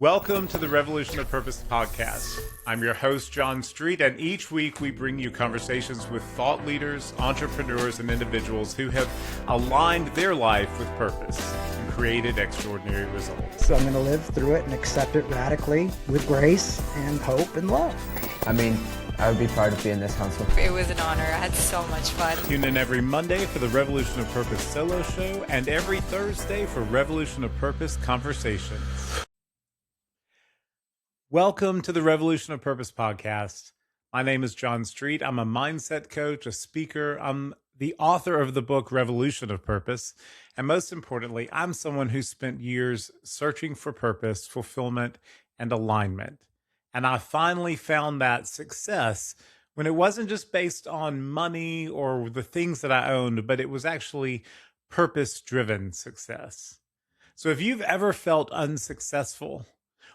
Welcome to the Revolution of Purpose podcast. I'm your host, John Street, and each week we bring you conversations with thought leaders, entrepreneurs, and individuals who have aligned their life with purpose and created extraordinary results. So I'm going to live through it and accept it radically with grace and hope and love. I would be proud to be in this council. It was an honor. I had so much fun. Tune in every Monday for the Revolution of Purpose solo show and every Thursday for Revolution of Purpose conversations. Welcome to the Revolution of Purpose podcast. My name is John Street. I'm a mindset coach, a speaker. I'm the author of the book Revolution of Purpose. And most importantly, I'm someone who spent years searching for purpose, fulfillment, and alignment. And I finally found that success when it wasn't just based on money or the things that I owned, but it was actually purpose-driven success. So if you've ever felt unsuccessful,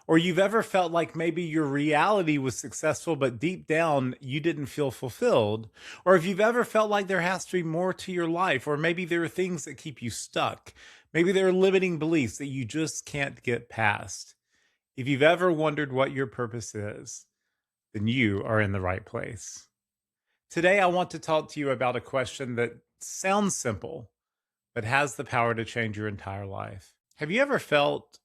or you've ever felt like maybe your reality was successful, but deep down you didn't feel fulfilled, or if you've ever felt like there has to be more to your life, or maybe there are things that keep you stuck, maybe there are limiting beliefs that you just can't get past. If you've ever wondered what your purpose is, then you are in the right place. Today, I want to talk to you about a question that sounds simple, but has the power to change your entire life. Have you ever felt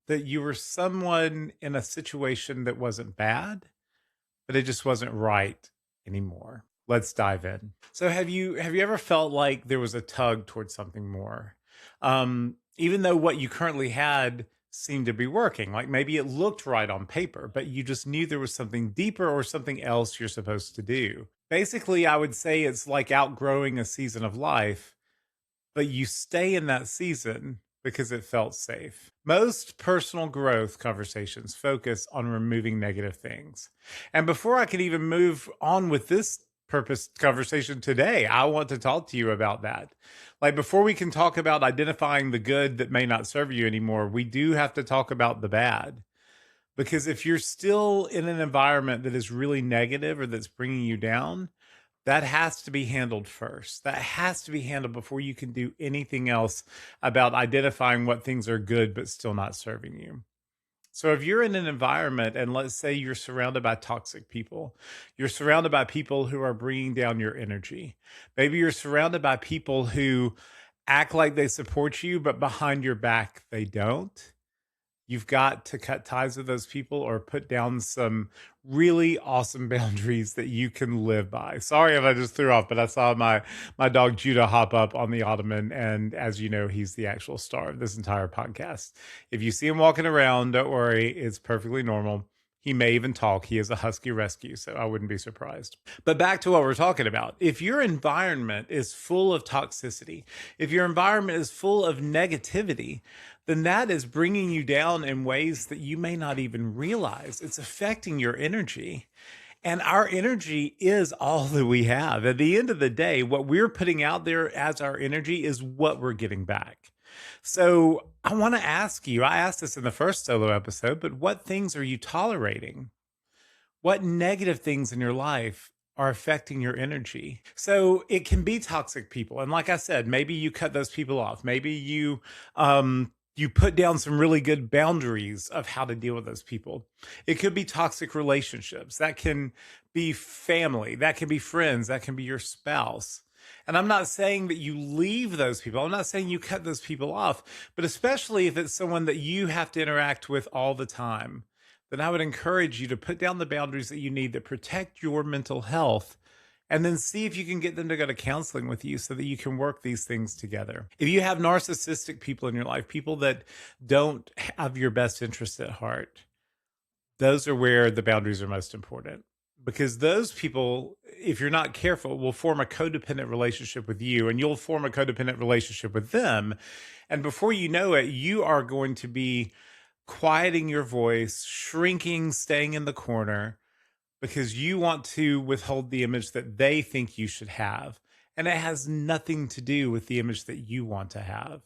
that you were someone in a situation that wasn't bad, but it just wasn't right anymore? Let's dive in. So have you ever felt like there was a tug towards something more? Even though what you currently had seemed to be working, like maybe it looked right on paper, but you just knew there was something deeper or something else you're supposed to do. Basically, I would say it's like outgrowing a season of life, but you stay in that season because it felt safe. Most personal growth conversations focus on removing negative things. And before I can even move on with this purpose conversation today, I want to talk to you about that. Like before we can talk about identifying the good that may not serve you anymore, we do have to talk about the bad. Because if you're still in an environment that is really negative or that's bringing you down, that has to be handled first. That has to be handled before you can do anything else about identifying what things are good but still not serving you. So if you're in an environment and let's say you're surrounded by toxic people, you're surrounded by people who are bringing down your energy. Maybe you're surrounded by people who act like they support you, but behind your back, they don't. You've got to cut ties with those people or put down some really awesome boundaries that you can live by. Sorry if I just threw off, but I saw my dog Judah hop up on the ottoman. And as you know, he's the actual star of this entire podcast. If you see him walking around, don't worry, it's perfectly normal. He may even talk. He is a husky rescue, so I wouldn't be surprised. But back to what we're talking about. If your environment is full of toxicity, if your environment is full of negativity, then that is bringing you down in ways that you may not even realize. It's affecting your energy. And our energy is all that we have. At the end of the day, what we're putting out there as our energy is what we're getting back. So I want to ask you, I asked this in the first solo episode, but what things are you tolerating? What negative things in your life are affecting your energy? So it can be toxic people. And like I said, maybe you cut those people off. Maybe you put down some really good boundaries of how to deal with those people. It could be toxic relationships. That can be family. That can be friends. That can be your spouse. And I'm not saying that you leave those people. I'm not saying you cut those people off, but especially if it's someone that you have to interact with all the time, then I would encourage you to put down the boundaries that you need that protect your mental health and then see if you can get them to go to counseling with you so that you can work these things together. If you have narcissistic people in your life, people that don't have your best interest at heart, those are where the boundaries are most important. Because those people, if you're not careful, will form a codependent relationship with you and you'll form a codependent relationship with them. And before you know it, you are going to be quieting your voice, shrinking, staying in the corner because you want to withhold the image that they think you should have. And it has nothing to do with the image that you want to have.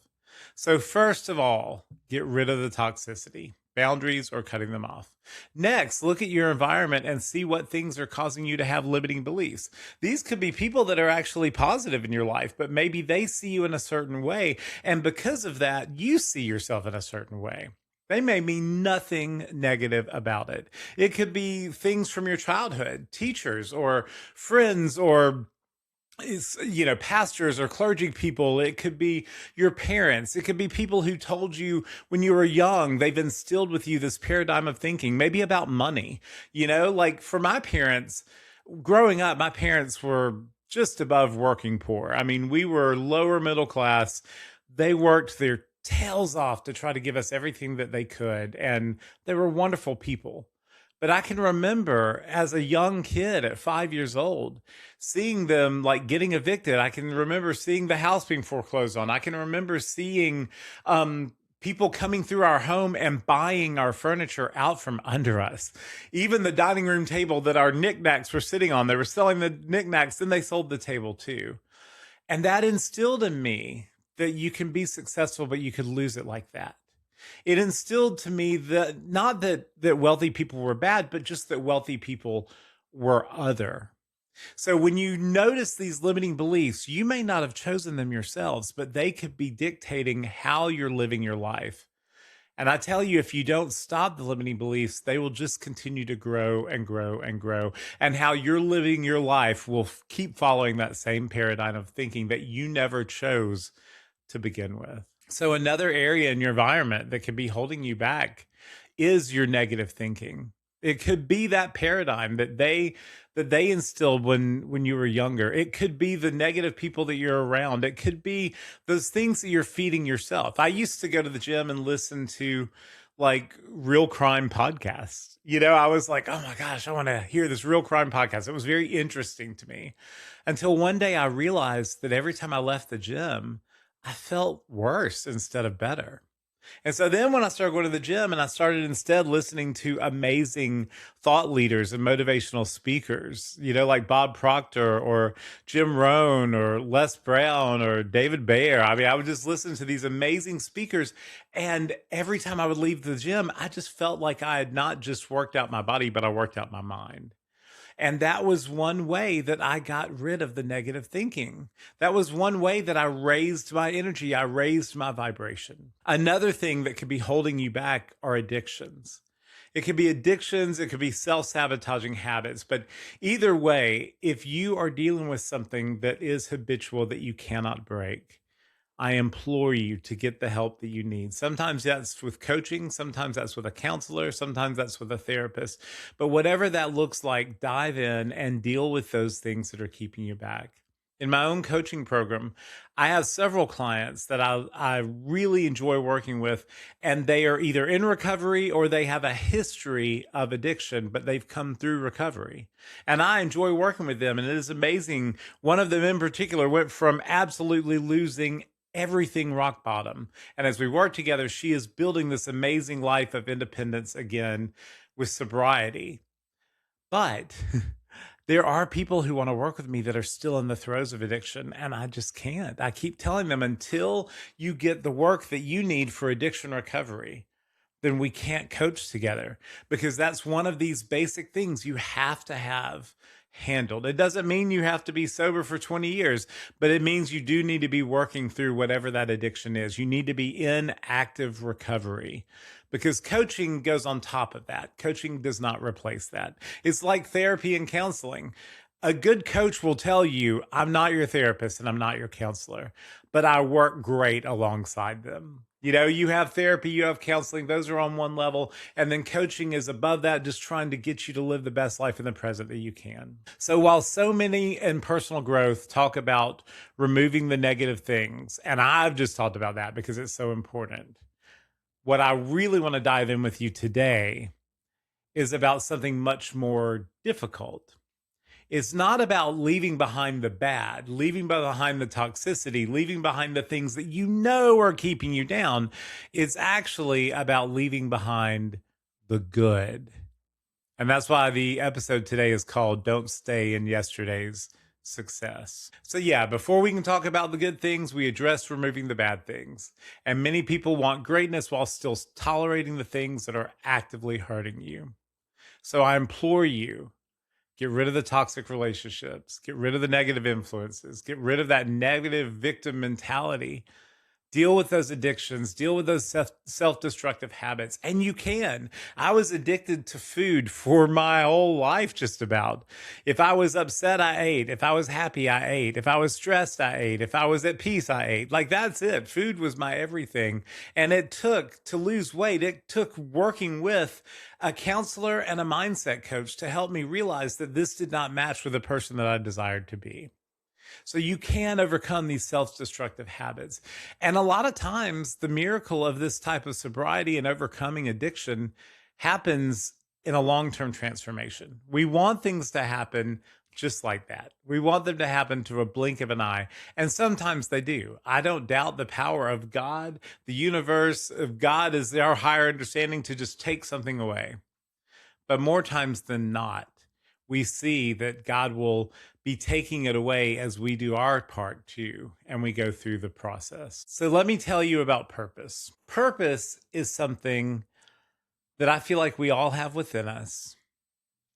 So first of all, get rid of the toxicity. Boundaries or cutting them off. Next, look at your environment and see what things are causing you to have limiting beliefs. These could be people that are actually positive in your life, but maybe they see you in a certain way. And because of that, you see yourself in a certain way. They may mean nothing negative about it. It could be things from your childhood, teachers or friends or pastors or clergy people. It could be your parents. It could be people who told you when you were young, they've instilled with you this paradigm of thinking, maybe about money. Like for my parents, growing up, my parents were just above working poor. I mean, we were lower middle class. They worked their tails off to try to give us everything that they could, and they were wonderful people. But I can remember as a young kid at 5 years old, seeing them like getting evicted. I can remember seeing the house being foreclosed on. I can remember seeing people coming through our home and buying our furniture out from under us. Even the dining room table that our knickknacks were sitting on, they were selling the knickknacks, then they sold the table too. And that instilled in me that you can be successful, but you could lose it like that. It instilled to me that not that wealthy people were bad, but just that wealthy people were other. So when you notice these limiting beliefs, you may not have chosen them yourselves, but they could be dictating how you're living your life. And I tell you, if you don't stop the limiting beliefs, they will just continue to grow and grow and grow. And how you're living your life will keep following that same paradigm of thinking that you never chose to begin with. So another area in your environment that could be holding you back is your negative thinking. It could be that paradigm that they instilled when you were younger. It could be the negative people that you're around. It could be those things that you're feeding yourself. I used to go to the gym and listen to like real crime podcasts. I was like, oh my gosh, I want to hear this real crime podcast. It was very interesting to me until one day I realized that every time I left the gym, I felt worse instead of better. And so then when I started going to the gym and I started instead listening to amazing thought leaders and motivational speakers, like Bob Proctor or Jim Rohn or Les Brown or David Bayer. I mean, I would just listen to these amazing speakers. And every time I would leave the gym, I just felt like I had not just worked out my body, but I worked out my mind. And that was one way that I got rid of the negative thinking. That was one way that I raised my energy. I raised my vibration. Another thing that could be holding you back are addictions. It could be addictions. It could be self-sabotaging habits. But either way, if you are dealing with something that is habitual that you cannot break, I implore you to get the help that you need. Sometimes that's with coaching. Sometimes that's with a counselor. Sometimes that's with a therapist. But whatever that looks like, dive in and deal with those things that are keeping you back. In my own coaching program, I have several clients that I really enjoy working with, and they are either in recovery or they have a history of addiction, but they've come through recovery. And I enjoy working with them, and it is amazing. One of them in particular went from absolutely losing everything rock bottom. And as we work together, she is building this amazing life of independence again with sobriety. But there are people who want to work with me that are still in the throes of addiction, and I just can't. I keep telling them until you get the work that you need for addiction recovery, then we can't coach together, because that's one of these basic things you have to have handled. It doesn't mean you have to be sober for 20 years, but it means you do need to be working through whatever that addiction is. You need to be in active recovery, because coaching goes on top of that. Coaching does not replace that. It's like therapy and counseling. A good coach will tell you, I'm not your therapist and I'm not your counselor, but I work great alongside them. You have therapy, you have counseling, those are on one level. And then coaching is above that, just trying to get you to live the best life in the present that you can. So while so many in personal growth talk about removing the negative things, and I've just talked about that because it's so important, what I really want to dive in with you today is about something much more difficult. It's not about leaving behind the bad, leaving behind the toxicity, leaving behind the things that you know are keeping you down. It's actually about leaving behind the good. And that's why the episode today is called Don't Stay in Yesterday's Success. So yeah, before we can talk about the good things, we address removing the bad things. And many people want greatness while still tolerating the things that are actively hurting you. So I implore you, get rid of the toxic relationships. Get rid of the negative influences. Get rid of that negative victim mentality. deal with those addictions, deal with those self-destructive habits. And you can. I was addicted to food for my whole life, just about. If I was upset, I ate. If I was happy, I ate. If I was stressed, I ate. If I was at peace, I ate. Like, that's it. Food was my everything. And it took, to lose weight, it took working with a counselor and a mindset coach to help me realize that this did not match with the person that I desired to be. So you can overcome these self-destructive habits. And a lot of times the miracle of this type of sobriety and overcoming addiction happens in a long-term transformation. We want things to happen just like that. We want them to happen to a blink of an eye. And sometimes they do. I don't doubt the power of God, the universe, of God is our higher understanding to just take something away. But more times than not, we see that God will be taking it away as we do our part too, and we go through the process. So let me tell you about purpose. Purpose is something that I feel like we all have within us.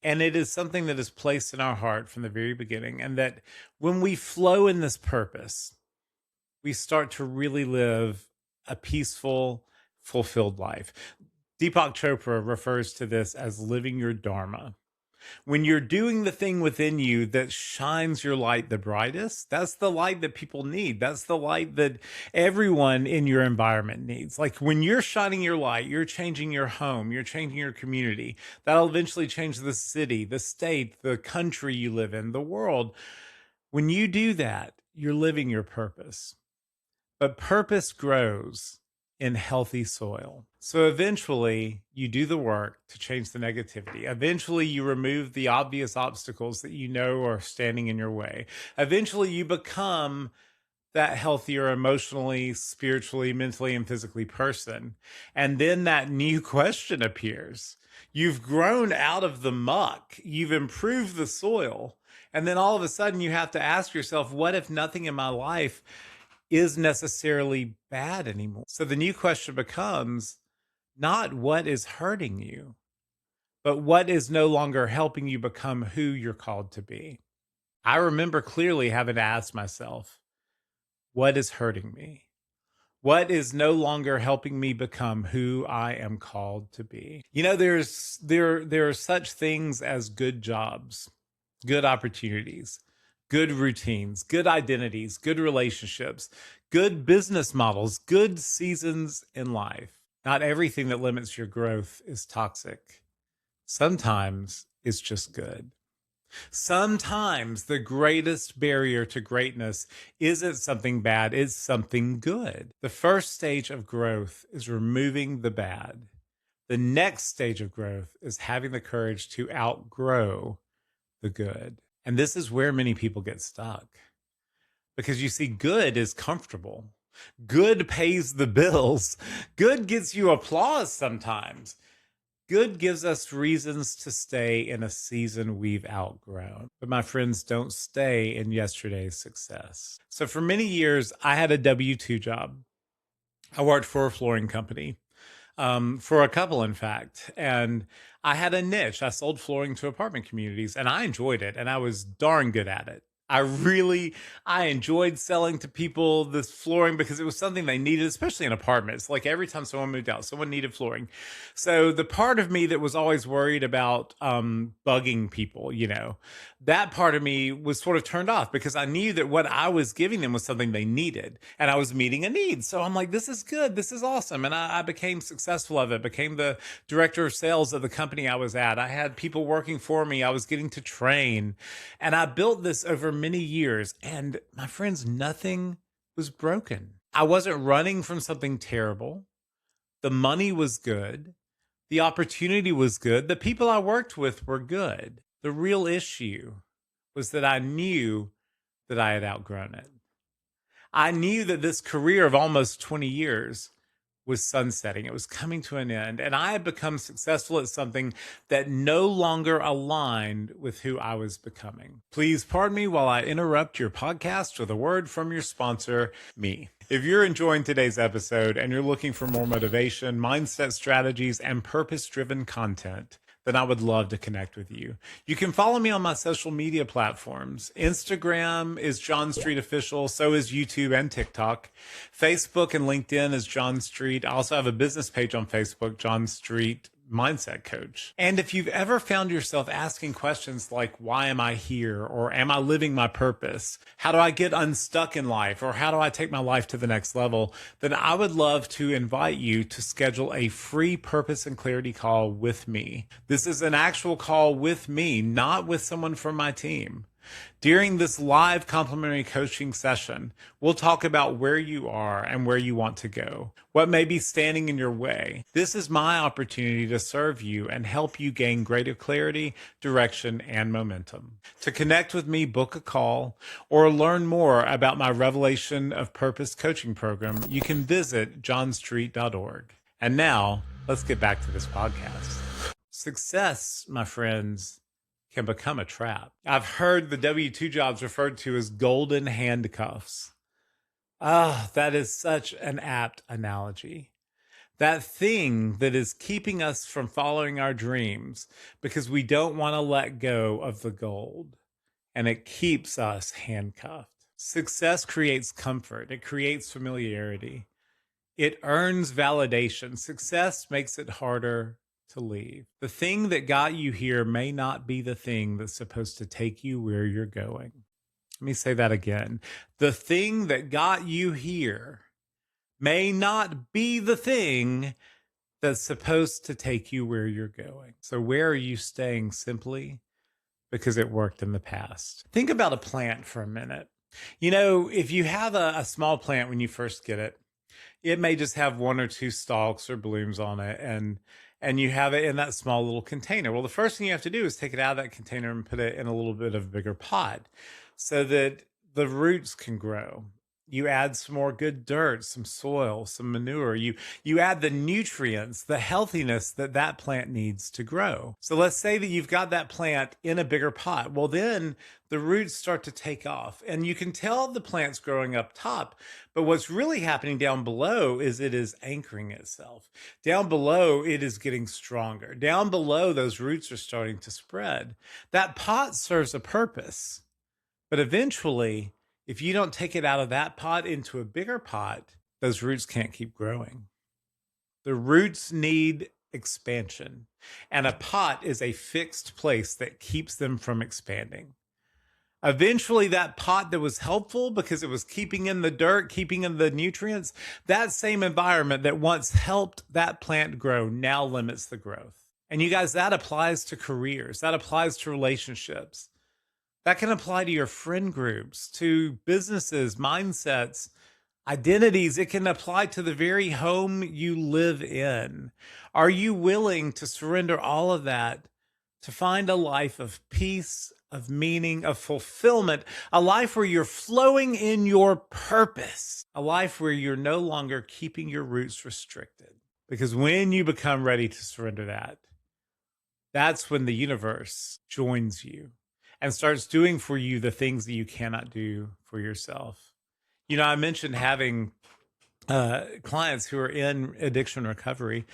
And it is something that is placed in our heart from the very beginning. And that when we flow in this purpose, we start to really live a peaceful, fulfilled life. Deepak Chopra refers to this as living your dharma. When you're doing the thing within you that shines your light the brightest, that's the light that people need. That's the light that everyone in your environment needs. Like when you're shining your light, you're changing your home, you're changing your community. That'll eventually change the city, the state, the country you live in, the world. When you do that, you're living your purpose. But purpose grows in healthy soil. So eventually you do the work to change the negativity. Eventually you remove the obvious obstacles that you know are standing in your way. Eventually you become that healthier emotionally, spiritually, mentally, and physically person. And then that new question appears. You've grown out of the muck. You've improved the soil. And then all of a sudden you have to ask yourself, what if nothing in my life is necessarily bad anymore? So the new question becomes not what is hurting you, but what is no longer helping you become who you're called to be. I remember clearly having to ask myself, what is hurting me? What is no longer helping me become who I am called to be? You know, there are such things as good jobs, good opportunities, good routines, good identities, good relationships, good business models, good seasons in life. Not everything that limits your growth is toxic. Sometimes it's just good. Sometimes the greatest barrier to greatness isn't something bad, it's something good. The first stage of growth is removing the bad. The next stage of growth is having the courage to outgrow the good. And this is where many people get stuck. Because you see, good is comfortable. Good pays the bills. Good gets you applause sometimes. Good gives us reasons to stay in a season we've outgrown. But my friends, don't stay in yesterday's success. So for many years, I had a W-2 job. I worked for a flooring company. For a couple, in fact. And I had a niche. I sold flooring to apartment communities and I enjoyed it and I was darn good at it. I enjoyed selling to people this flooring because it was something they needed, especially in apartments. Like every time someone moved out, someone needed flooring. So the part of me that was always worried about bugging people, you know, that part of me was sort of turned off because I knew that what I was giving them was something they needed and I was meeting a need. So I'm like, this is good. This is awesome. And I became successful of it, became the director of sales of the company I was at. I had people working for me. I was getting to train and I built this over many years. And my friends, nothing was broken. I wasn't running from something terrible. The money was good. The opportunity was good. The people I worked with were good. The real issue was that I knew that I had outgrown it. I knew that this career of almost 20 years was sunsetting. It was coming to an end. And I had become successful at something that no longer aligned with who I was becoming. Please pardon me while I interrupt your podcast with a word from your sponsor, me. If you're enjoying today's episode and you're looking for more motivation, mindset strategies, and purpose-driven content, then I would love to connect with you. You can follow me on my social media platforms. Instagram is John Street Official. So is YouTube and TikTok. Facebook and LinkedIn is John Street. I also have a business page on Facebook, John Street Mindset Coach. And if you've ever found yourself asking questions like, why am I here? Or am I living my purpose? How do I get unstuck in life? Or how do I take my life to the next level? Then I would love to invite you to schedule a free purpose and clarity call with me. This is an actual call with me, not with someone from my team. During this live complimentary coaching session, we'll talk about where you are and where you want to go, what may be standing in your way. This is my opportunity to serve you and help you gain greater clarity, direction, and momentum. To connect with me, book a call, or learn more about my Revelation of Purpose coaching program, you can visit johnstreet.org. And now, let's get back to this podcast. Success, my friends, can become a trap. I've heard the W-2 jobs referred to as golden handcuffs. That is such an apt analogy. That thing that is keeping us from following our dreams because we don't want to let go of the gold, and it keeps us handcuffed. Success creates comfort. It creates familiarity. It earns validation. Success makes it harder to leave. The thing that got you here may not be the thing that's supposed to take you where you're going. Let me say that again. The thing that got you here may not be the thing that's supposed to take you where you're going. So where are you staying simply because it worked in the past? Think about a plant for a minute. You know, if you have a small plant when you first get it, it may just have one or two stalks or blooms on it, and you have it in that small little container. Well, the first thing you have to do is take it out of that container and put it in a little bit of a bigger pot so that the roots can grow. You add some more good dirt, some soil, some manure. You add the nutrients, the healthiness that plant needs to grow. So let's say that you've got that plant in a bigger pot. Well, then the roots start to take off, and you can tell the plant's growing up top. But what's really happening down below is it is anchoring itself. Down below, it is getting stronger. Down below, those roots are starting to spread. That pot serves a purpose, but eventually, if you don't take it out of that pot into a bigger pot, those roots can't keep growing. The roots need expansion, and a pot is a fixed place that keeps them from expanding. Eventually, that pot that was helpful because it was keeping in the dirt, keeping in the nutrients, that same environment that once helped that plant grow now limits the growth. And you guys, that applies to careers. That applies to relationships. That can apply to your friend groups, to businesses, mindsets, identities. It can apply to the very home you live in. Are you willing to surrender all of that to find a life of peace, of meaning, of fulfillment, a life where you're flowing in your purpose, a life where you're no longer keeping your roots restricted? Because when you become ready to surrender that, that's when the universe joins you and starts doing for you the things that you cannot do for yourself. You know, I mentioned having clients who are in addiction recovery.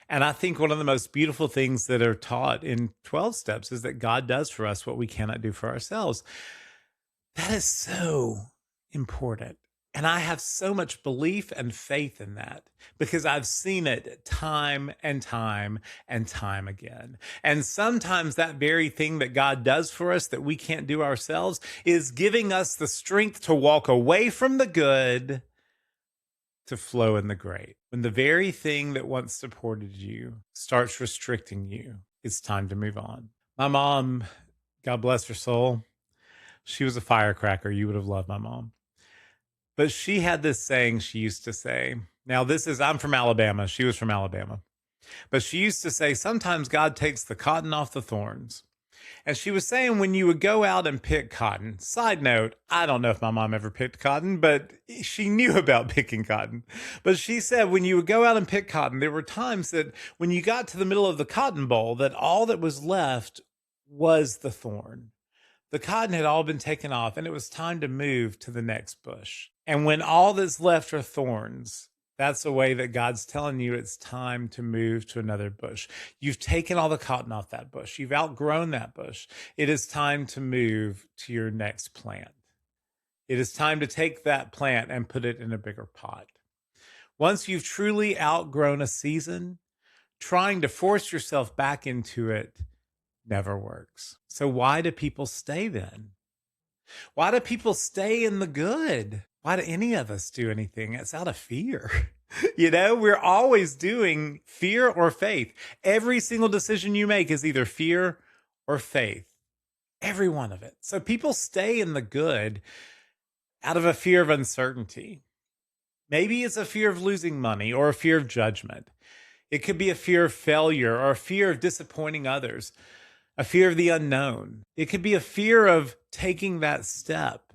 And I think one of the most beautiful things that are taught in 12 steps is that God does for us what we cannot do for ourselves. That is so important. And I have so much belief and faith in that because I've seen it time and time and time again. And sometimes that very thing that God does for us that we can't do ourselves is giving us the strength to walk away from the good to flow in the great. When the very thing that once supported you starts restricting you, it's time to move on. My mom, God bless her soul, she was a firecracker. You would have loved my mom. But she had this saying she used to say. Now, I'm from Alabama. She was from Alabama. But she used to say, sometimes God takes the cotton off the thorns. And she was saying when you would go out and pick cotton, side note, I don't know if my mom ever picked cotton, but she knew about picking cotton. But she said when you would go out and pick cotton, there were times that when you got to the middle of the cotton boll, that all that was left was the thorn. The cotton had all been taken off, and it was time to move to the next bush. And when all that's left are thorns, That's a way that God's telling you it's time to move to another bush. You've taken all the cotton off that bush. You've outgrown that bush. It is time to move to your next plant. It is time to take that plant and put it in a bigger pot. Once you've truly outgrown a season, trying to force yourself back into it never works. So why do people stay then? Why do people stay in the good? Why do any of us do anything? It's out of fear. We're always doing fear or faith. Every single decision you make is either fear or faith. Every one of it. So people stay in the good out of a fear of uncertainty. Maybe it's a fear of losing money or a fear of judgment. It could be a fear of failure or a fear of disappointing others, a fear of the unknown. It could be a fear of taking that step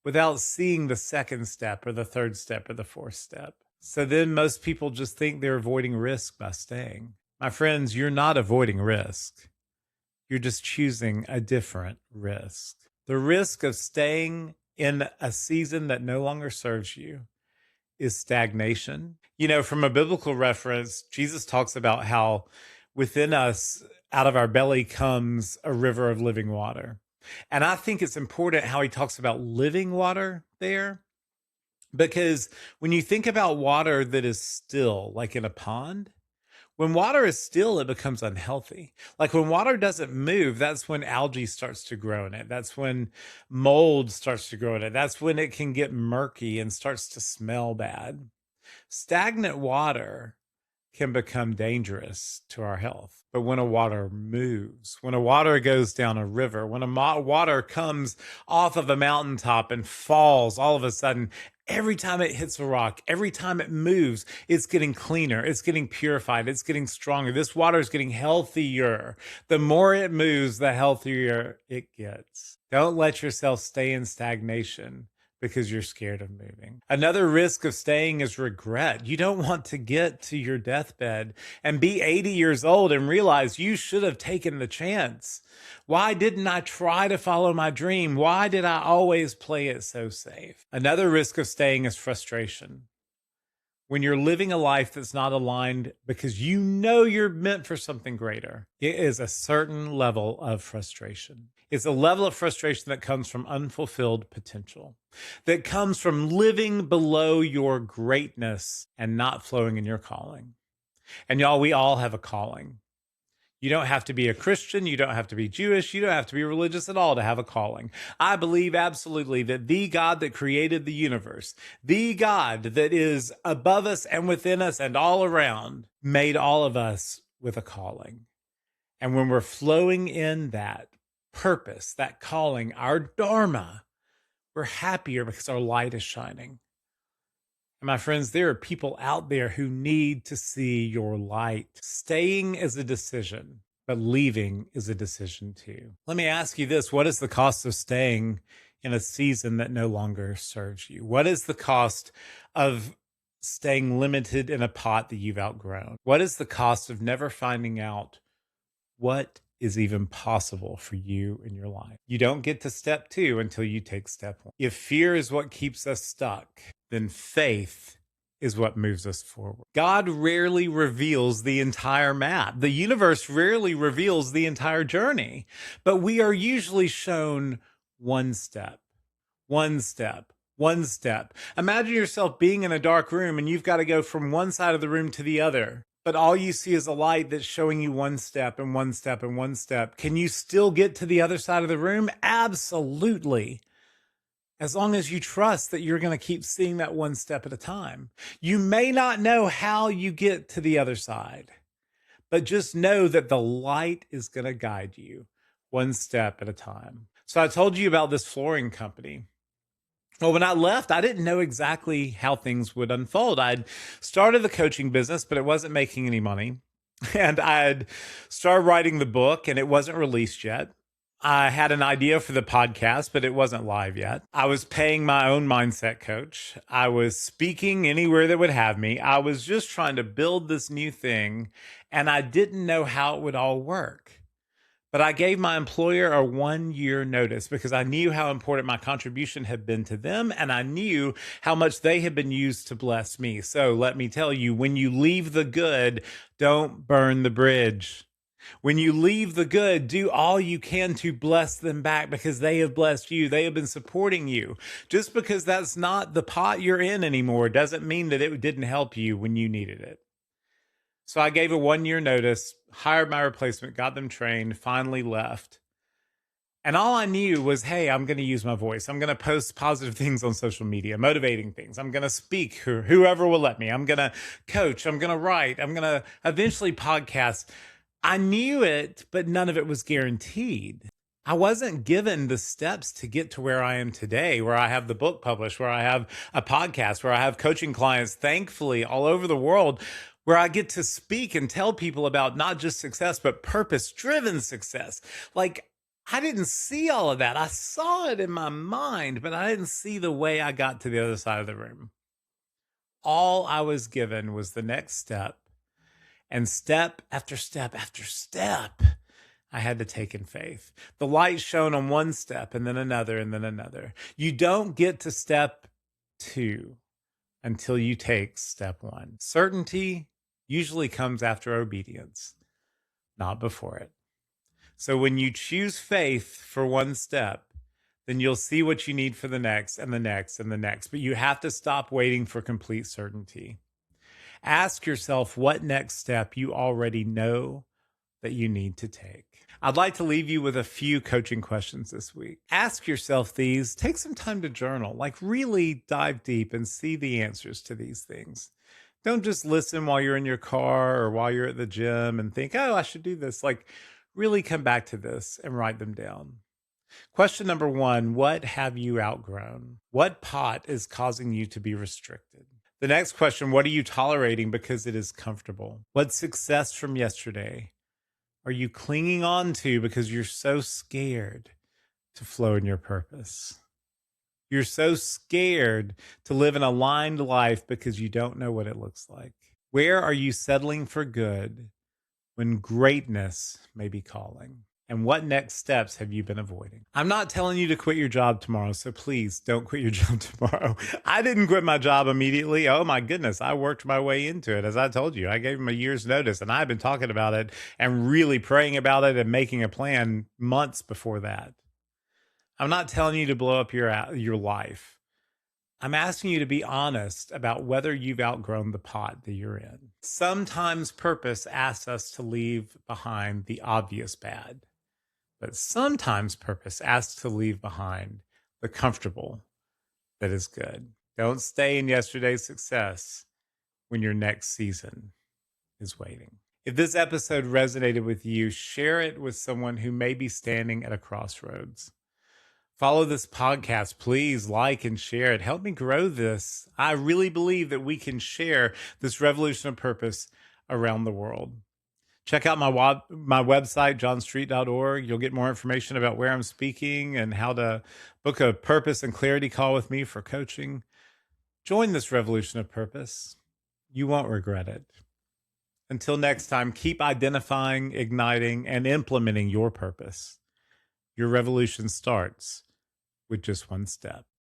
without seeing the second step or the third step or the fourth step. So then most people just think they're avoiding risk by staying. My friends, you're not avoiding risk. You're just choosing a different risk. The risk of staying in a season that no longer serves you is stagnation. From a biblical reference, Jesus talks about how within us, out of our belly comes a river of living water. And I think it's important how he talks about living water there, because when you think about water that is still, like in a pond, when water is still, it becomes unhealthy. Like when water doesn't move, that's when algae starts to grow in it. That's when mold starts to grow in it. That's when it can get murky and starts to smell bad. Stagnant water can become dangerous to our health. But when a water moves, when a water goes down a river, when a water comes off of a mountaintop and falls all of a sudden, every time it hits a rock, every time it moves, it's getting cleaner, it's getting purified, it's getting stronger. This water is getting healthier. The more it moves, the healthier it gets. Don't let yourself stay in stagnation because you're scared of moving. Another risk of staying is regret. You don't want to get to your deathbed and be 80 years old and realize you should have taken the chance. Why didn't I try to follow my dream? Why did I always play it so safe? Another risk of staying is frustration. When you're living a life that's not aligned because you know you're meant for something greater, it is a certain level of frustration. It's a level of frustration that comes from unfulfilled potential, that comes from living below your greatness and not flowing in your calling. And y'all, we all have a calling. You don't have to be a Christian. You don't have to be Jewish. You don't have to be religious at all to have a calling. I believe absolutely that the God that created the universe, the God that is above us and within us and all around, made all of us with a calling. And when we're flowing in that purpose, that calling, our dharma, we're happier because our light is shining. And my friends, there are people out there who need to see your light. Staying is a decision, but leaving is a decision too. Let me ask you this. What is the cost of staying in a season that no longer serves you? What is the cost of staying limited in a pot that you've outgrown? What is the cost of never finding out what is even possible for you in your life? You don't get to step 2 until you take step 1. If fear is what keeps us stuck, then faith is what moves us forward. God rarely reveals the entire map. The universe rarely reveals the entire journey, but we are usually shown one step, one step, one step. Imagine yourself being in a dark room and you've got to go from one side of the room to the other, but all you see is a light that's showing you one step and one step and one step. Can you still get to the other side of the room? Absolutely. As long as you trust that you're going to keep seeing that one step at a time. You may not know how you get to the other side, but just know that the light is going to guide you one step at a time. So I told you about this flooring company. Well, when I left, I didn't know exactly how things would unfold. I'd started the coaching business, but it wasn't making any money. And I'd started writing the book, and it wasn't released yet. I had an idea for the podcast, but it wasn't live yet. I was paying my own mindset coach. I was speaking anywhere that would have me. I was just trying to build this new thing, and I didn't know how it would all work. But I gave my employer a 1-year notice because I knew how important my contribution had been to them, and I knew how much they had been used to bless me. So let me tell you, when you leave the good, don't burn the bridge. When you leave the good, do all you can to bless them back because they have blessed you. They have been supporting you. Just because that's not the pot you're in anymore doesn't mean that it didn't help you when you needed it. So I gave a 1-year notice, hired my replacement, got them trained, finally left. And all I knew was, hey, I'm going to use my voice. I'm going to post positive things on social media, motivating things. I'm going to speak whoever will let me. I'm going to coach. I'm going to write. I'm going to eventually podcast. I knew it, but none of it was guaranteed. I wasn't given the steps to get to where I am today, where I have the book published, where I have a podcast, where I have coaching clients, thankfully, all over the world, where I get to speak and tell people about not just success, but purpose-driven success. Like, I didn't see all of that. I saw it in my mind, but I didn't see the way I got to the other side of the room. All I was given was the next step, and step after step after step, I had to take in faith. The light shone on one step and then another and then another. You don't get to step 2 until you take step 1. Certainty usually comes after obedience, not before it. So when you choose faith for one step, then you'll see what you need for the next and the next and the next. But you have to stop waiting for complete certainty. Ask yourself what next step you already know that you need to take. I'd like to leave you with a few coaching questions this week. Ask yourself these. Take some time to journal, like really dive deep and see the answers to these things. Don't just listen while you're in your car or while you're at the gym and think, oh, I should do this. Like, really come back to this and write them down. Question number 1, what have you outgrown? What pot is causing you to be restricted? The next question, what are you tolerating because it is comfortable? What success from yesterday are you clinging on to because you're so scared to flow in your purpose? You're so scared to live an aligned life because you don't know what it looks like. Where are you settling for good when greatness may be calling? And what next steps have you been avoiding? I'm not telling you to quit your job tomorrow, so please don't quit your job tomorrow. I didn't quit my job immediately. Oh my goodness, I worked my way into it. As I told you, I gave him a year's notice, and I've been talking about it and really praying about it and making a plan months before that. I'm not telling you to blow up your life. I'm asking you to be honest about whether you've outgrown the pot that you're in. Sometimes purpose asks us to leave behind the obvious bad. But sometimes purpose asks to leave behind the comfortable that is good. Don't stay in yesterday's success when your next season is waiting. If this episode resonated with you, share it with someone who may be standing at a crossroads. Follow this podcast. Please like and share it. Help me grow this. I really believe that we can share this revolution of purpose around the world. Check out my website, johnstreet.org. You'll get more information about where I'm speaking and how to book a purpose and clarity call with me for coaching. Join this revolution of purpose. You won't regret it. Until next time, keep identifying, igniting, and implementing your purpose. Your revolution starts with just one step.